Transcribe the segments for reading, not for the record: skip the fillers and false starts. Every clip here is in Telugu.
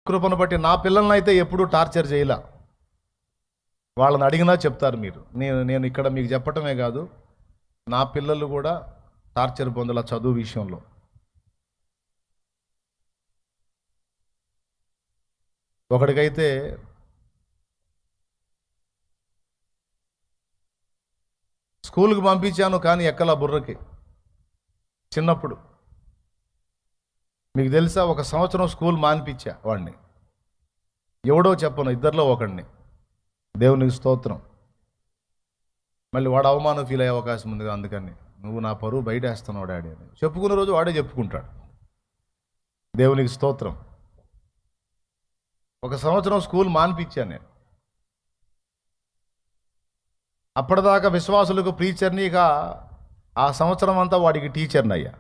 కృపను బట్టి నా పిల్లల్ని అయితే ఎప్పుడూ టార్చర్ చేయలే. వాళ్ళని అడిగినా చెప్తారు మీరు. నేను ఇక్కడ మీకు చెప్పటమే కాదు, నా పిల్లలు కూడా టార్చర్ పొందల చదువు విషయంలో. ఒకడికైతే స్కూల్కి పంపించాను కానీ ఎక్కలా బుర్రకి. చిన్నప్పుడు మీకు తెలుసా, 1 సంవత్సరం స్కూల్ మానిపించా వాడిని. ఎవడో చెప్పను, ఇద్దరిలో ఒకడిని. దేవునికి స్తోత్రం. మళ్ళీ వాడు అవమానం ఫీల్ అయ్యే అవకాశం ఉంది. అందుకని నువ్వు నా పరువు బయట వేస్తున్నావు డాడీ అని చెప్పుకున్న రోజు వాడే చెప్పుకుంటాడు. దేవునికి స్తోత్రం. 1 సంవత్సరం స్కూల్ మానిపించాను నేను. అప్పటిదాకా విశ్వాసులకు ప్రీచర్ని, ఇక ఆ సంవత్సరం అంతా వాడికి టీచర్ని అయ్యా.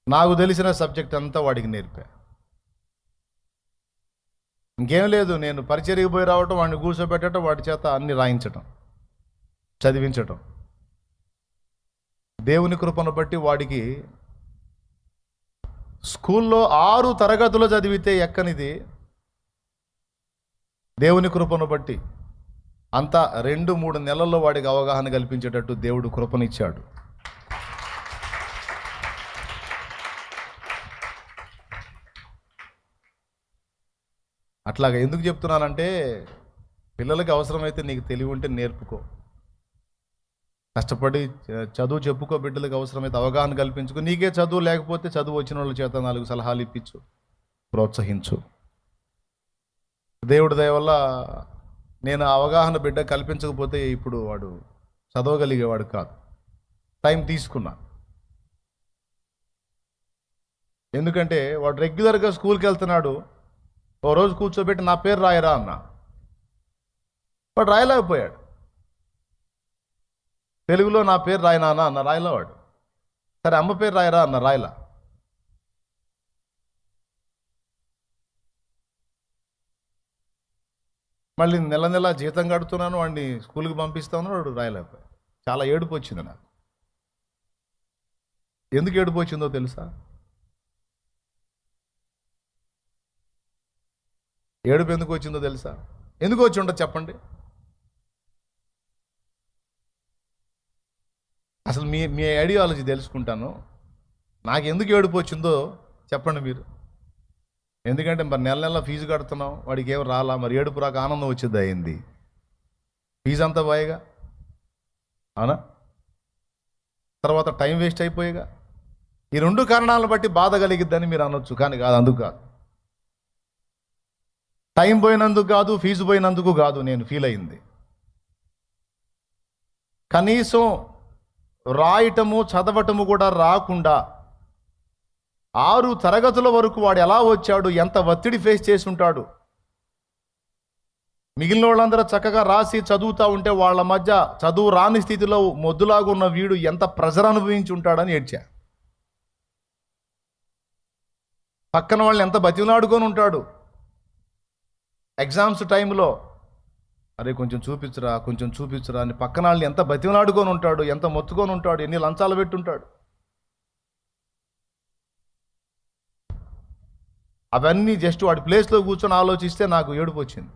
నాకు తెలిసిన సబ్జెక్ట్ అంతా వాడికి నేర్పా. ఇంకేం లేదు, నేను పరిచర్యకు పోయి రావటం, వాడిని కూర్చోబెట్టడం, వాడి చేత అన్ని రాయించటం, చదివించటం. దేవుని కృపను బట్టి వాడికి స్కూల్లో 6 తరగతులు చదివితే ఎక్కనిది, దేవుని కృపను బట్టి అంతా 2-3 నెలల్లో వాడికి అవగాహన కల్పించేటట్టు దేవుడు కృపనిచ్చాడు. అట్లాగా ఎందుకు చెప్తున్నానంటే, పిల్లలకి అవసరమైతే నీకు తెలివి ఉంటే నేర్పుకో, కష్టపడి చదువు చెప్పుకో, బిడ్డలకు అవసరమైతే అవగాహన కల్పించుకో. నీకే చదువు లేకపోతే చదువు వచ్చిన వాళ్ళ చేత 4 సలహాలు ఇప్పించు, ప్రోత్సహించు. దేవుడి దయ వల్ల నేను అవగాహన బిడ్డ కల్పించకపోతే ఇప్పుడు వాడు చదవగలిగేవాడు కాదు. టైం తీసుకున్నా. ఎందుకంటే వాడు రెగ్యులర్గా స్కూల్కి వెళ్తున్నాడు. ఓ రోజు కూర్చోబెట్టి నా పేరు రాయరా అన్న, వాడు రాయలేకపోయాడు. తెలుగులో నా పేరు రాయనా అన్న, రాయలా వాడు. సరే అమ్మ పేరు రాయరా అన్న, రాయలా. మళ్ళీ నెల నెల జీతం కడుతున్నాను, వాడిని స్కూల్కి పంపిస్తాను, వాడు రాయలేకపోయాడు. చాలా ఏడుపు వచ్చింది నాకు. ఎందుకు ఏడుపు వచ్చిందో తెలుసా? ఏడుపు ఎందుకు వచ్చిందో తెలుసా? ఎందుకు వచ్చి ఉండదు చెప్పండి. అసలు మీ ఐడియాలజీ తెలుసుకుంటాను. నాకు ఎందుకు ఏడుపు వచ్చిందో చెప్పండి మీరు. ఎందుకంటే మరి నెల నెల ఫీజు కడుతున్నాం, వాడికి ఏం రాలా, మరి ఏడుపు రాక ఆనందం వచ్చింది అయింది. ఫీజు అంతా పోయేగా, అవునా? తర్వాత టైం వేస్ట్ అయిపోయేగా. ఈ 2 కారణాలను బట్టి బాధ కలిగిద్దని మీరు అనొచ్చు, కానీ కాదు, అందుకు కాదు. టైం పోయినందుకు కాదు, ఫీజు పోయినందుకు కాదు నేను ఫీల్ అయింది. కనీసం రాయటము చదవటము కూడా రాకుండా 6 తరగతుల వరకు వాడు ఎలా వచ్చాడు, ఎంత ఒత్తిడి ఫేస్ చేసి ఉంటాడు. మిగిలిన వాళ్ళందరూ చక్కగా రాసి చదువుతూ ఉంటే వాళ్ళ మధ్య చదువు రాని స్థితిలో మొద్దులాగా ఉన్న వీడు ఎంత ప్రెజర్ అనుభవించి ఉంటాడని ఏడ్చా. పక్కన వాళ్ళని ఎంత బతిమలాడుకొని ఉంటాడు. ఎగ్జామ్స్ టైంలో అరే కొంచెం చూపించురా అని పక్కన వాళ్ళని ఎంత బతిమలాడుకొని ఉంటాడు, ఎంత మొత్తుకొని ఉంటాడు, ఎన్ని లంచాలు పెట్టుంటాడు. అవన్నీ జస్ట్ వాడి ప్లేస్లో కూర్చొని ఆలోచిస్తే నాకు ఏడుపు వచ్చింది.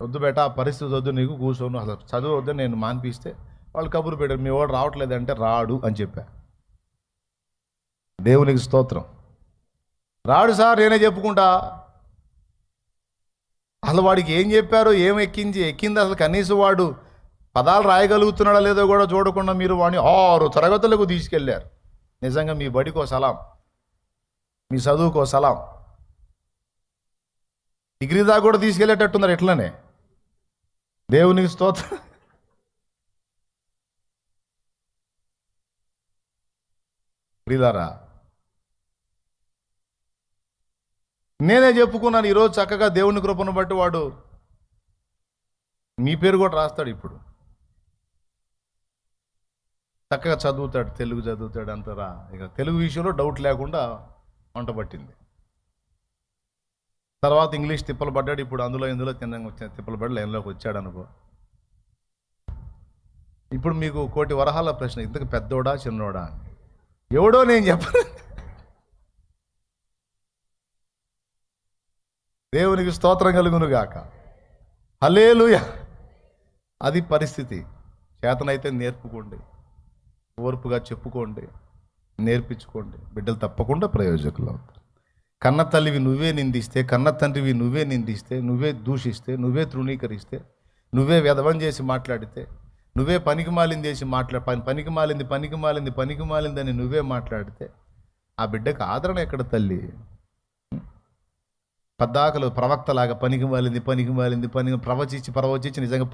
వద్దు బేట, ఆ పరిస్థితి వద్దు, నీకు కూర్చోను, అసలు చదువు వద్దు నేను మానిపిస్తే వాళ్ళు కబురు పెట్టారు, మీ వాడు రావట్లేదంటే రాడు అని చెప్పా. దేవునికి స్తోత్రం. రాడు సార్, నేనే చెప్పుకుంటా. అసలు వాడికి ఏం చెప్పారో, ఏం ఎక్కింది అసలు కనీసం వాడు పదాలు రాయగలుగుతున్నాడా లేదో కూడా చూడకుండా మీరు వాడిని 6 తరగతులకు తీసుకెళ్ళారు. నిజంగా మీ బడికో సలాం, మీ చదువుకో సలాం. డిగ్రీ దాకా కూడా తీసుకెళ్ళేటట్టున్నారు ఎట్లనే. దేవునికి స్తోత్రం. ప్రియులారా, నేనే చెప్పుకున్నాను ఈరోజు చక్కగా దేవుని కృపను బట్టి వాడు మీ పేరు కూడా రాస్తాడు. ఇప్పుడు చక్కగా చదువుతాడు, తెలుగు చదువుతాడు, అంతరా. ఇక తెలుగు విషయంలో డౌట్ లేకుండా వంట పట్టింది. తర్వాత ఇంగ్లీష్ తిప్పలు పడ్డాడు. ఇప్పుడు ఇందులో తిప్పలు పడి లైన్లోకి వచ్చాడు అనుకో. ఇప్పుడు మీకు కోటి వరహాల ప్రశ్న, ఇంతకు పెద్దోడా చిన్నోడా అని. ఎవడో నేను చెప్పను. దేవునికి స్తోత్రం కలుగును గాక. హల్లెలూయా. అది పరిస్థితి. చేతనైతే నేర్పుకోండి, ఓర్పుగా చెప్పుకోండి, నేర్పించుకోండి. బిడ్డలు తప్పకుండా ప్రయోజకులు అవుతారు. కన్న తల్లివి నువ్వే నిందిస్తే, కన్న తండ్రివి నువ్వే నిందిస్తే, నువ్వే దూషిస్తే, నువ్వే తృణీకరిస్తే, నువ్వే వ్యధవం చేసి మాట్లాడితే, నువ్వే పనికి మాలింది మాలిందని నువ్వే మాట్లాడితే ఆ బిడ్డకు ఆదరణ ఎక్కడ తల్లి? పద్దాకలు ప్రవక్తలాగా పనికి మాలింది ప్రవచించి నిజంగా